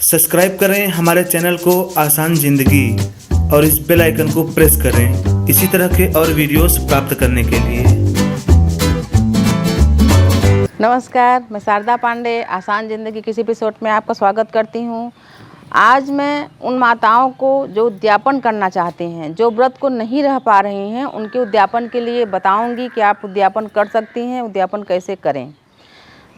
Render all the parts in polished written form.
Subscribe करें हमारे channel को आसान जिंदगी और इस बेल आइकन को प्रेस करें इसी तरह के और वीडियोस प्राप्त करने के लिए। नमस्कार, मैं शारदा पांडे आसान ज़िंदगी किसी एपिसोड में आपका स्वागत करती हूँ। आज मैं उन माताओं को जो उद्यापन करना चाहते हैं, जो व्रत को नहीं रह पा रही हैं, उनके उद्यापन के लिए बताऊंगी कि आप उद्यापन कर सकती हैं, उद्यापन कैसे करें।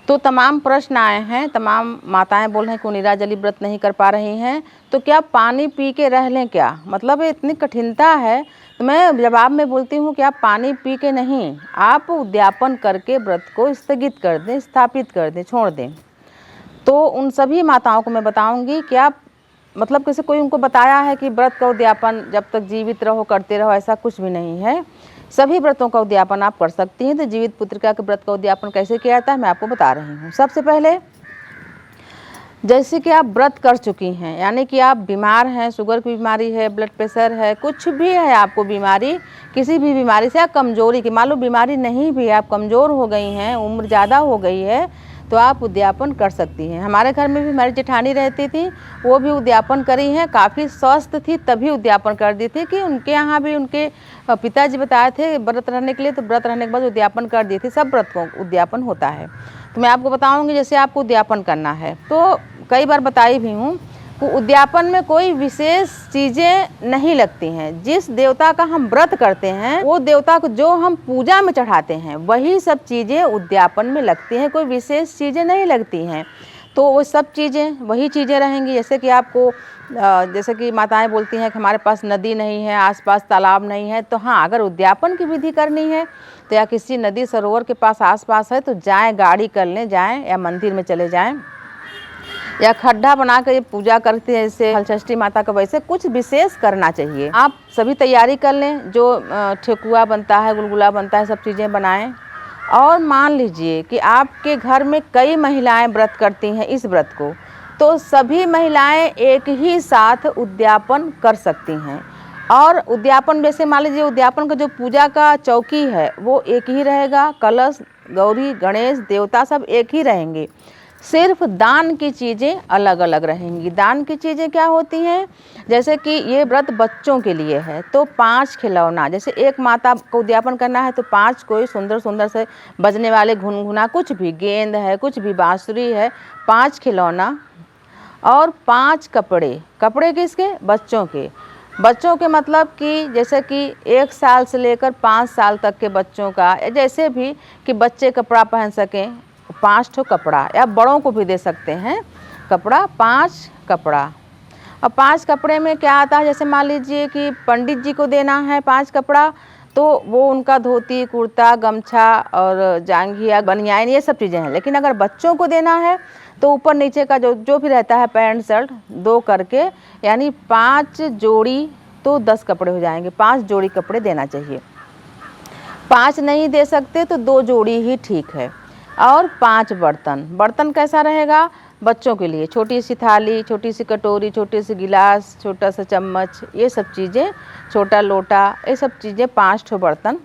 तो तमाम प्रश्न आए हैं, तमाम माताएं बोल रही हैं कि निर्जली व्रत नहीं कर पा रही हैं, तो क्या पानी पी के रह लें क्या? मतलब इतनी कठिनता है। तो मैं जवाब में बोलती हूँ कि आप पानी पी के नहीं, आप उद्यापन करके व्रत को स्थगित कर दें, स्थापित कर दें, छोड़ दें। तो उन सभी माताओं को मैं बताऊंगी कि आप मतलब कैसे कोई उनको बताया है कि व्रत का उद्यापन जब तक जीवित रहो करते रहो, ऐसा कुछ भी नहीं है। सभी व्रतों का उद्यापन आप कर सकती हैं। तो जीवित पुत्रिका के व्रत का उद्यापन कैसे किया जाता है मैं आपको बता रही हूँ। सबसे पहले जैसे कि आप व्रत कर चुकी हैं, यानी कि आप बीमार हैं, शुगर की बीमारी है, ब्लड प्रेशर है, कुछ भी है आपको बीमारी, किसी भी बीमारी से, आप कमजोरी की मान लो बीमारी नहीं भी, आप कमज़ोर हो गई हैं, उम्र ज़्यादा हो गई है, तो आप उद्यापन कर सकती हैं। हमारे घर में भी हमारी जेठानी रहती थी, वो भी उद्यापन करी हैं, काफ़ी स्वस्थ थी तभी उद्यापन कर दी थी कि उनके यहाँ भी उनके पिताजी बताए थे व्रत रहने के लिए, तो व्रत रहने के बाद उद्यापन कर दी थी। सब व्रत को उद्यापन होता है। तो मैं आपको बताऊँगी जैसे आपको उद्यापन करना है, तो कई बार बताई भी हूँ कि उद्यापन में कोई विशेष चीज़ें नहीं लगती हैं। जिस देवता का हम व्रत करते हैं, वो देवता को जो हम पूजा में चढ़ाते हैं, वही सब चीज़ें उद्यापन में लगती हैं, कोई विशेष चीज़ें नहीं लगती हैं। तो वो सब चीज़ें वही चीज़ें रहेंगी। जैसे कि आपको जैसे कि माताएं बोलती हैं कि हमारे पास नदी नहीं है, आसपास तालाब नहीं है, तो हाँ, अगर उद्यापन की विधि करनी है तो या किसी नदी सरोवर के पास आसपास है तो जाएं, गाड़ी कर लें, जाएं, या मंदिर में चले जाएं, या खड्डा बना कर पूजा करते हैं जैसे हलषष्ठी माता का, वैसे कुछ विशेष करना चाहिए। आप सभी तैयारी कर लें, जो ठेकुआ बनता है, गुलगुला बनता है, सब चीज़ें बनाएं। और मान लीजिए कि आपके घर में कई महिलाएं व्रत करती हैं इस व्रत को, तो सभी महिलाएं एक ही साथ उद्यापन कर सकती हैं। और उद्यापन जैसे मान लीजिए उद्यापन का जो पूजा का चौकी है वो एक ही रहेगा, कलश, गौरी, गणेश, देवता सब एक ही रहेंगे, सिर्फ दान की चीज़ें अलग अलग रहेंगी। दान की चीज़ें क्या होती हैं? जैसे कि ये व्रत बच्चों के लिए है तो 5 खिलौना, जैसे एक माता को उद्यापन करना है तो 5 कोई सुंदर सुंदर से बजने वाले घुनघुना, कुछ भी गेंद है, कुछ भी बांसुरी है, 5 खिलौना और 5 कपड़े। कपड़े किसके? बच्चों के। बच्चों के मतलब कि जैसे कि 1 साल से लेकर 5 साल तक के बच्चों का, जैसे भी कि बच्चे कपड़ा पहन सकें, 5 ठो कपड़ा, या बड़ों को भी दे सकते हैं कपड़ा, 5 कपड़ा। और 5 कपड़े में क्या आता है? जैसे मान लीजिए कि पंडित जी को देना है 5 कपड़ा, तो वो उनका धोती, कुर्ता, गमछा और जांघिया, बनियान, ये सब चीज़ें हैं। लेकिन अगर बच्चों को देना है तो ऊपर नीचे का जो भी रहता है, पैंट शर्ट 2 करके, यानी 5 जोड़ी, तो 10 कपड़े हो जाएंगे। 5 जोड़ी कपड़े देना चाहिए। 5 नहीं दे सकते तो 2 जोड़ी ही ठीक है। और 5 बर्तन। बर्तन कैसा रहेगा? बच्चों के लिए छोटी सी थाली, छोटी सी कटोरी, छोटी सी गिलास, छोटा सा चम्मच, ये सब चीज़ें, छोटा लोटा, ये सब चीज़ें, 5 ठो बर्तन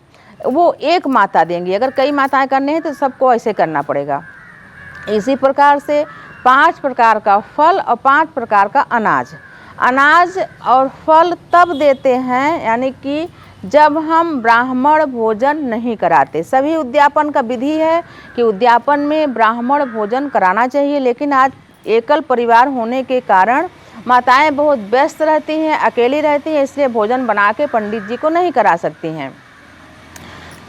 वो एक माता देंगी। अगर कई माताएं करने हैं तो सबको ऐसे करना पड़ेगा। इसी प्रकार से 5 प्रकार का फल और 5 प्रकार का अनाज। अनाज और फल तब देते हैं यानी कि जब हम ब्राह्मण भोजन नहीं कराते। सभी उद्यापन का विधि है कि उद्यापन में ब्राह्मण भोजन कराना चाहिए, लेकिन आज एकल परिवार होने के कारण माताएं बहुत व्यस्त रहती हैं, अकेली रहती हैं, इसलिए भोजन बना के पंडित जी को नहीं करा सकती हैं।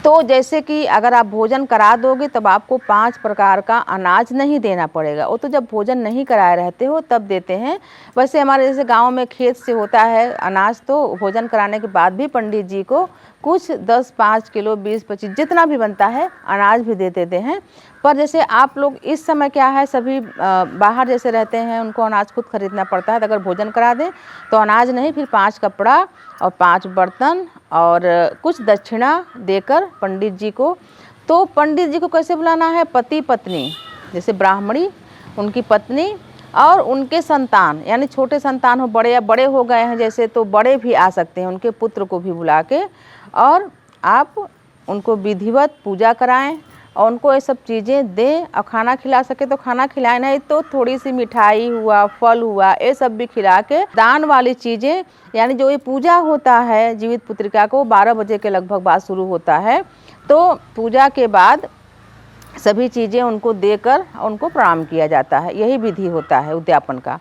तो जैसे कि अगर आप भोजन करा दोगे तब आपको 5 प्रकार का अनाज नहीं देना पड़ेगा, वो तो जब भोजन नहीं कराए रहते हो तब देते हैं। वैसे हमारे जैसे गांव में खेत से होता है अनाज, तो भोजन कराने के बाद भी पंडित जी को कुछ 10, 5 किलो, 20, 25 जितना भी बनता है अनाज भी दे देते हैं। पर जैसे आप लोग इस समय क्या है, सभी बाहर जैसे रहते हैं, उनको अनाज खुद खरीदना पड़ता है। तो अगर भोजन करा दें तो अनाज नहीं, फिर 5 कपड़ा और 5 बर्तन और कुछ दक्षिणा देकर पंडित जी को। तो पंडित जी को कैसे बुलाना है? पति पत्नी, जैसे ब्राह्मणी, उनकी पत्नी और उनके संतान, यानी छोटे संतान हो, बड़े या बड़े हो गए हैं जैसे, तो बड़े भी आ सकते हैं, उनके पुत्र को भी बुला के, और आप उनको विधिवत पूजा कराएं, और उनको ये सब चीज़ें दें और खाना खिला सके तो खाना खिलाएं, नहीं तो थोड़ी सी मिठाई हुआ, फल हुआ, ये सब भी खिला के दान वाली चीज़ें, यानी जो ये पूजा होता है जीवित पुत्रिका को 12 बजे के लगभग बाद शुरू होता है, तो पूजा के बाद सभी चीज़ें उनको देकर उनको प्रणाम किया जाता है। यही विधि होता है उद्यापन का।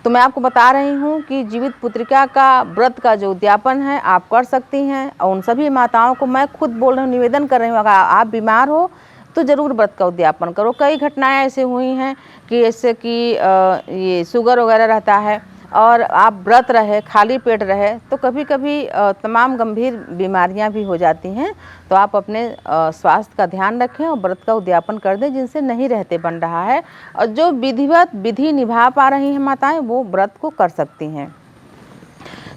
तो मैं आपको बता रही हूँ कि जीवित पुत्रिका का व्रत का जो उद्यापन है आप कर सकती हैं, और उन सभी माताओं को मैं खुद बोल रही हूँ, निवेदन कर रही हूँ, अगर आप बीमार हो तो ज़रूर व्रत का उद्यापन करो। कई घटनाएं ऐसे हुई हैं कि जैसे कि ये शुगर वगैरह रहता है और आप व्रत रहे, खाली पेट रहे, तो कभी कभी तमाम गंभीर बीमारियां भी हो जाती हैं। तो आप अपने स्वास्थ्य का ध्यान रखें और व्रत का उद्यापन कर दें जिनसे नहीं रहते बन रहा है, और जो विधिवत विधि निभा पा रही हैं माताएं वो व्रत को कर सकती हैं।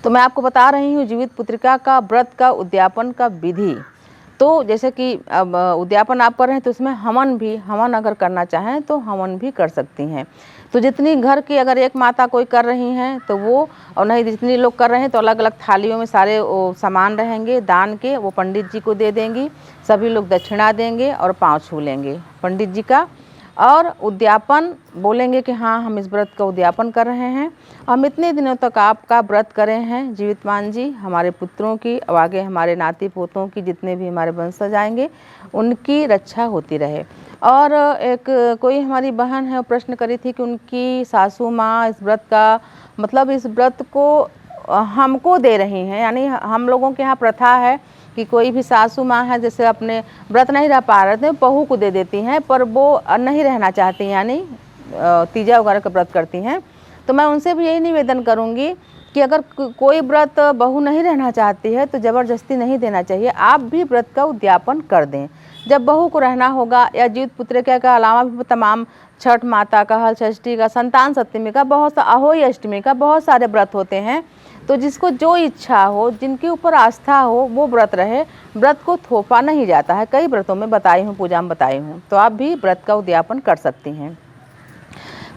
तो मैं आपको बता रही हूँ जीवित पुत्रिका का व्रत का उद्यापन का विधि। तो जैसे कि अब उद्यापन आप कर रहे हैं तो उसमें हवन अगर करना चाहें तो हवन भी कर सकती हैं। तो जितनी घर की अगर एक माता कोई कर रही हैं तो वो, और नहीं जितनी लोग कर रहे हैं तो अलग अलग थालियों में सारे वो सामान रहेंगे दान के, वो पंडित जी को दे देंगी, सभी लोग दक्षिणा देंगे और पाँव छू लेंगे पंडित जी का, और उद्यापन बोलेंगे कि हाँ हम इस व्रत का उद्यापन कर रहे हैं, हम इतने दिनों तक आपका व्रत करे हैं जीवितमान जी, हमारे पुत्रों की और आगे हमारे नाती पोतों की, जितने भी हमारे वंशज आएंगे उनकी रक्षा होती रहे। और एक कोई हमारी बहन है, वो प्रश्न करी थी कि उनकी सासू माँ इस व्रत का मतलब इस व्रत को हमको दे रही हैं, यानी हम लोगों के यहाँ प्रथा है कि कोई भी सासू माँ है जैसे अपने व्रत नहीं रह पा रहे थे बहू को दे देती हैं, पर वो नहीं रहना चाहती, यानी तीजा वगैरह का व्रत करती हैं। तो मैं उनसे भी यही निवेदन करूँगी कि अगर कोई व्रत बहू नहीं रहना चाहती है तो ज़बरदस्ती नहीं देना चाहिए, आप भी व्रत का उद्यापन कर दें। जब बहू को रहना होगा या जीवित पुत्रिका के अलावा भी तमाम छठ माता का, हल षष्ठी का, संतान सप्तमी का, बहुत सा अहोई अष्टमी का, बहुत सारे व्रत होते हैं। तो जिसको जो इच्छा हो, जिनके ऊपर आस्था हो वो व्रत रहे, व्रत को थोपा नहीं जाता है। कई व्रतों में बताई हूँ, पूजा में बताई हूँ, तो आप भी व्रत का उद्यापन कर सकती हैं।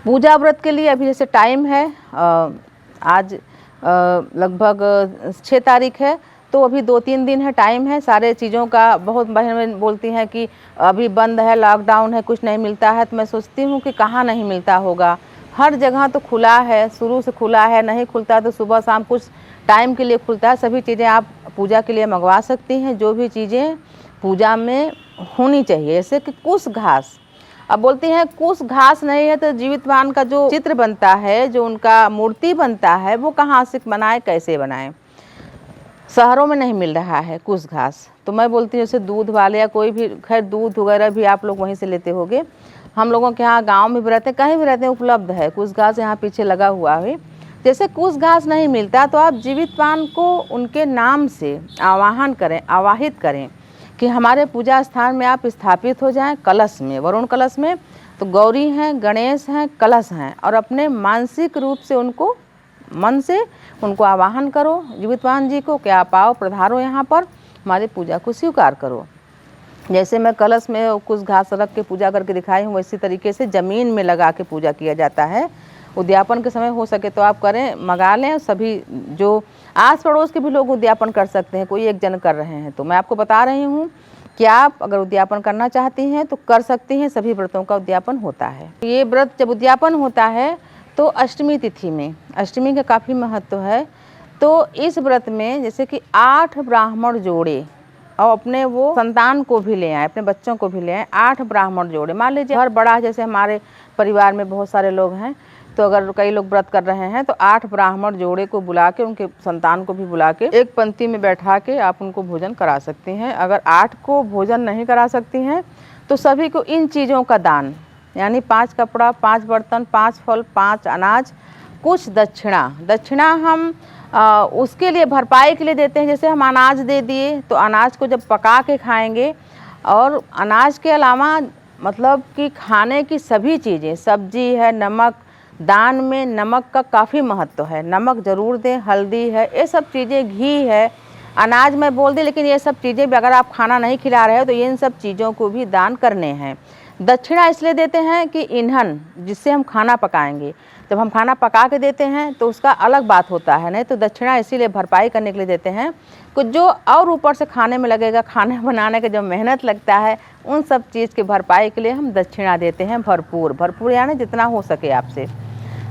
पूजा व्रत के लिए अभी जैसे टाइम है, आज लगभग 6 तारीख है, तो अभी 2-3 दिन है, टाइम है सारे चीज़ों का। बहुत बहन बोलती हैं कि अभी बंद है, लॉकडाउन है, कुछ नहीं मिलता है, तो मैं सोचती हूँ कि कहाँ नहीं मिलता होगा, हर जगह तो खुला है, शुरू से खुला है, नहीं खुलता तो सुबह शाम कुछ टाइम के लिए खुलता है। सभी चीज़ें आप पूजा के लिए मंगवा सकती हैं, जो भी चीज़ें पूजा में होनी चाहिए, जैसे कि कुश घास। अब बोलती हैं कुश घास नहीं है तो जीवितवान का जो चित्र बनता है, जो उनका मूर्ति बनता है, वो कहाँ से बनाए, कैसे बनाएं? शहरों में नहीं मिल रहा है कुश घास। तो मैं बोलती हूँ जैसे दूध वाले या कोई भी, खैर दूध वगैरह भी आप लोग वहीं से लेते होंगे, हम लोगों के यहाँ गांव में भी रहते हैं, कहीं भी रहते हैं, उपलब्ध है कुश घास, यहाँ पीछे लगा हुआ है। जैसे कुश घास नहीं मिलता तो आप जीवितवान को उनके नाम से आवाहन करें, आवाहित करें कि हमारे पूजा स्थान में आप स्थापित हो जाएं, कलश में, वरुण कलश में। तो गौरी हैं, गणेश हैं, कलश हैं, और अपने मानसिक रूप से उनको, मन से उनको आवाहन करो जीवितवान जी को कि आप आओ, पधारो यहाँ पर, हमारी पूजा को स्वीकार करो। जैसे मैं कलश में कुछ घास रख के पूजा करके दिखाई हूँ, वैसी तरीके से ज़मीन में लगा के पूजा किया जाता है। उद्यापन के समय हो सके तो आप करें, मंगा लें, सभी जो आस पड़ोस के भी लोग उद्यापन कर सकते हैं, कोई एक जन कर रहे हैं। तो मैं आपको बता रही हूँ कि आप अगर उद्यापन करना चाहती हैं तो कर सकती हैं, सभी व्रतों का उद्यापन होता है। ये व्रत जब उद्यापन होता है तो अष्टमी तिथि में, अष्टमी का काफ़ी महत्व है। तो इस व्रत में जैसे कि 8 ब्राह्मण जोड़े और अपने वो संतान को भी ले आए, अपने बच्चों को भी ले आए, 8 ब्राह्मण जोड़े। मान लीजिए घर बड़ा है, जैसे हमारे परिवार में बहुत सारे लोग हैं, तो अगर कई लोग व्रत कर रहे हैं तो 8 ब्राह्मण जोड़े को बुला के, उनके संतान को भी बुला के एक पंक्ति में बैठा के आप उनको भोजन करा सकती हैं। अगर 8 को भोजन नहीं करा सकती हैं तो सभी को इन चीज़ों का दान, यानी 5 कपड़ा, 5 बर्तन, 5 फल, 5 अनाज, कुछ दक्षिणा हम उसके लिए भरपाई के लिए देते हैं। जैसे हम अनाज दे दिए तो अनाज को जब पका के खाएंगे, और अनाज के अलावा मतलब कि खाने की सभी चीज़ें, सब्जी है, नमक, दान में नमक का काफ़ी महत्व है, नमक ज़रूर दें, हल्दी है, ये सब चीज़ें, घी है, अनाज मैं बोल दी, लेकिन ये सब चीज़ें भी अगर आप खाना नहीं खिला रहे हो तो इन सब चीज़ों को भी दान करने हैं। दक्षिणा इसलिए देते हैं कि ईंधन जिससे हम खाना पकाएंगे, जब हम खाना पका के देते हैं तो उसका अलग बात होता है, नहीं तो दक्षिणा इसीलिए भरपाई करने के लिए देते हैं कुछ जो और ऊपर से खाने में लगेगा, खाने बनाने का जो मेहनत लगता है उन सब चीज़ की भरपाई के लिए हम दक्षिणा देते हैं भरपूर यानी जितना हो सके आपसे।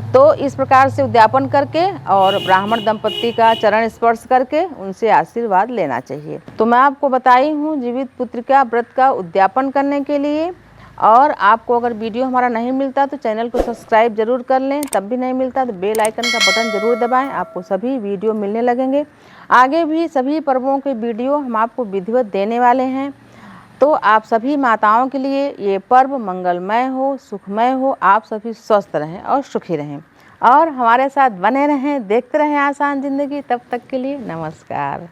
तो इस प्रकार से उद्यापन करके और ब्राह्मण दंपत्ति का चरण स्पर्श करके उनसे आशीर्वाद लेना चाहिए। तो मैं आपको बताई हूँ जीवित पुत्रिका व्रत का उद्यापन करने के लिए। और आपको अगर वीडियो हमारा नहीं मिलता तो चैनल को सब्सक्राइब जरूर कर लें, तब भी नहीं मिलता तो बेल आइकन का बटन ज़रूर दबाएं, आपको सभी वीडियो मिलने लगेंगे। आगे भी सभी पर्वों के वीडियो हम आपको विधिवत देने वाले हैं। तो आप सभी माताओं के लिए ये पर्व मंगलमय हो, सुखमय हो, आप सभी स्वस्थ रहें और सुखी रहें और हमारे साथ बने रहें, देखते रहें आसान ज़िंदगी। तब तक के लिए नमस्कार।